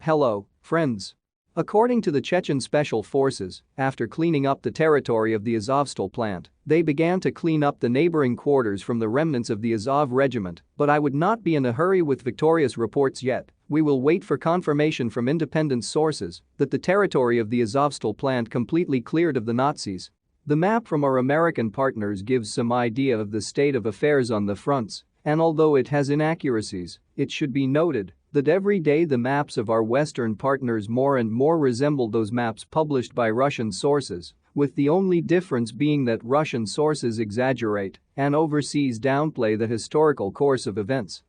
Hello, friends. According to the Chechen Special Forces, after cleaning up the territory of the Azovstal plant, they began to clean up the neighboring quarters from the remnants of the Azov regiment, but I would not be in a hurry with victorious reports yet. We will wait for confirmation from independent sources that the territory of the Azovstal plant completely cleared of the Nazis. The map from our American partners gives some idea of the state of affairs on the fronts, and although it has inaccuracies, it should be noted that every day the maps of our Western partners more and more resemble those maps published by Russian sources, with the only difference being that Russian sources exaggerate and overseas downplay the historical course of events.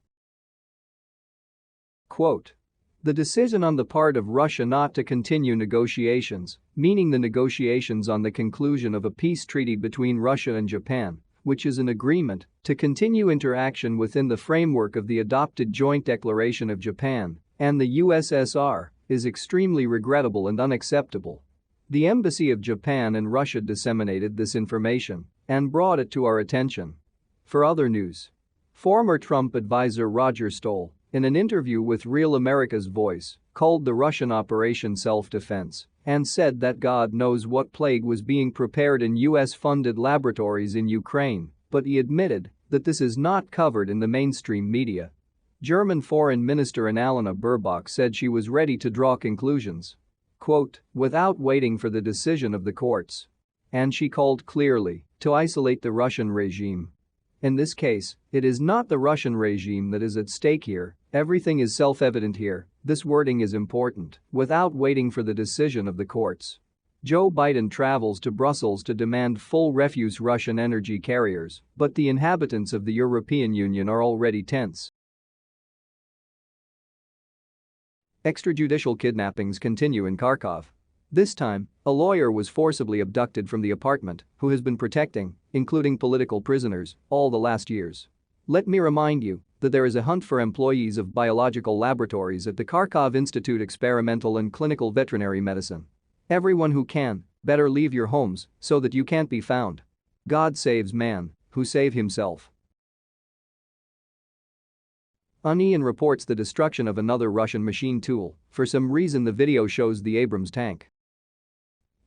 Quote, "The decision on the part of Russia not to continue negotiations, meaning the negotiations on the conclusion of a peace treaty between Russia and Japan, which is an agreement to continue interaction within the framework of the adopted Joint Declaration of Japan and the USSR, is extremely regrettable and unacceptable. The Embassy of Japan in Russia disseminated this information and brought it to our attention." For other news, former Trump advisor Roger Stoll, in an interview with Real America's Voice, called the Russian operation self-defense and said that God knows what plague was being prepared in US-funded laboratories in Ukraine, but he admitted that this is not covered in the mainstream media. German Foreign Minister Annalena Baerbock said she was ready to draw conclusions, quote, "without waiting for the decision of the courts." And she called clearly to isolate the Russian regime. In this case, it is not the Russian regime that is at stake here, everything is self-evident here, this wording is important, without waiting for the decision of the courts. Joe Biden travels to Brussels to demand full refuse Russian energy carriers, but the inhabitants of the European Union are already tense. Extrajudicial kidnappings continue in Kharkov. This time, a lawyer was forcibly abducted from the apartment who has been protecting, including political prisoners, all the last years. Let me remind you that there is a hunt for employees of biological laboratories at the Kharkov Institute Experimental and Clinical Veterinary Medicine. Everyone who can, better leave your homes so that you can't be found. God saves man who save himself. Onion reports the destruction of another Russian machine tool. For some reason the video shows the Abrams tank.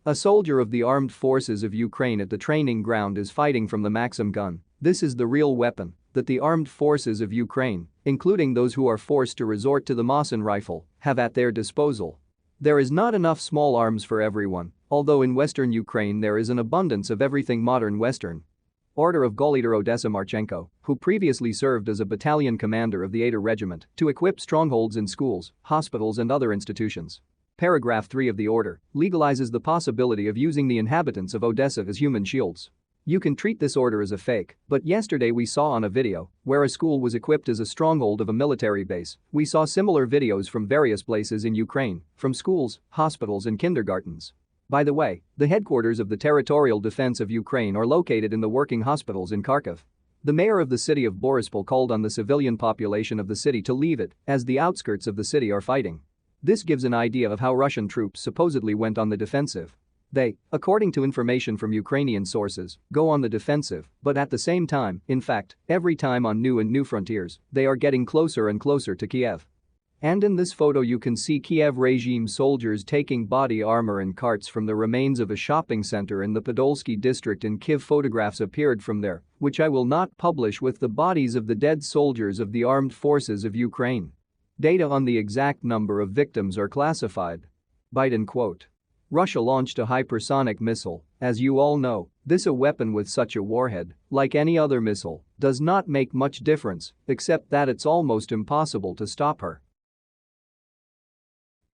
A soldier of the armed forces of Ukraine at the training ground is fighting from the Maxim gun. This is the real weapon that the armed forces of Ukraine, including those who are forced to resort to the Mosin rifle, have at their disposal. There is not enough small arms for everyone, although in Western Ukraine there is an abundance of everything modern Western. Order of Gauleiter Odessa Marchenko, who previously served as a battalion commander of the 8er Regiment, to equip strongholds in schools, hospitals and other institutions. Paragraph 3 of the order legalizes the possibility of using the inhabitants of Odessa as human shields. You can treat this order as a fake, but yesterday we saw on a video where a school was equipped as a stronghold of a military base. We saw similar videos from various places in Ukraine, from schools, hospitals and kindergartens. By the way, the headquarters of the Territorial Defense of Ukraine are located in the working hospitals in Kharkiv. The mayor of the city of Borispol called on the civilian population of the city to leave it, as the outskirts of the city are fighting. This gives an idea of how Russian troops supposedly went on the defensive. They, according to information from Ukrainian sources, go on the defensive, but at the same time, in fact, every time on new frontiers, they are getting closer and closer to Kiev. And in this photo you can see Kiev regime soldiers taking body armor and carts from the remains of a shopping center in the Podolsky district in Kiev. Photographs appeared from there, which I will not publish, with the bodies of the dead soldiers of the armed forces of Ukraine. Data on the exact number of victims are classified. Biden quote. Russia launched a hypersonic missile, as you all know, this a weapon with such a warhead, like any other missile, does not make much difference, except that it's almost impossible to stop her.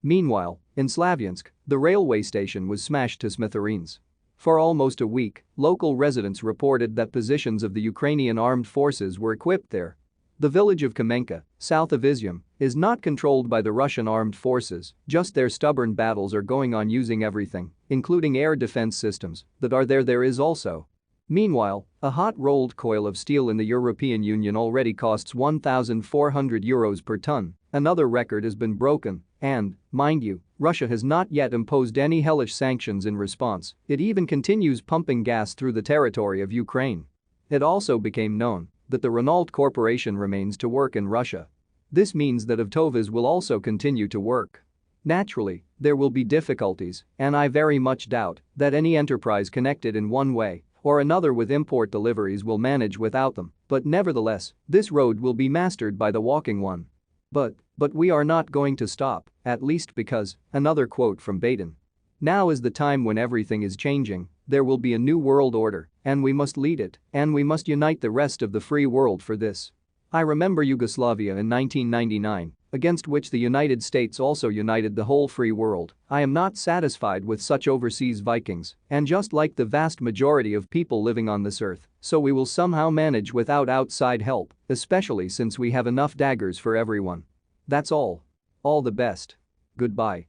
Meanwhile, in Slavyansk, the railway station was smashed to smithereens. For almost a week, local residents reported that positions of the Ukrainian armed forces were equipped there. The village of Kamenka, south of Izium, is not controlled by the Russian armed forces, just their stubborn battles are going on using everything, including air defense systems, that are there. There is also. Meanwhile, a hot-rolled coil of steel in the European Union already costs €1,400 per ton, another record has been broken, and, mind you, Russia has not yet imposed any hellish sanctions in response, it even continues pumping gas through the territory of Ukraine. It also became known that the Renault Corporation remains to work in Russia. This means that Avtovaz will also continue to work. Naturally, there will be difficulties, and I very much doubt that any enterprise connected in one way or another with import deliveries will manage without them, but nevertheless, this road will be mastered by the walking one. But we are not going to stop, at least because, another quote from Baden. Now is the time when everything is changing, there will be a new world order, and we must lead it, and we must unite the rest of the free world for this. I remember Yugoslavia in 1999, against which the United States also united the whole free world. I am not satisfied with such overseas Vikings, and just like the vast majority of people living on this earth, so we will somehow manage without outside help, especially since we have enough daggers for everyone. That's all. All the best. Goodbye.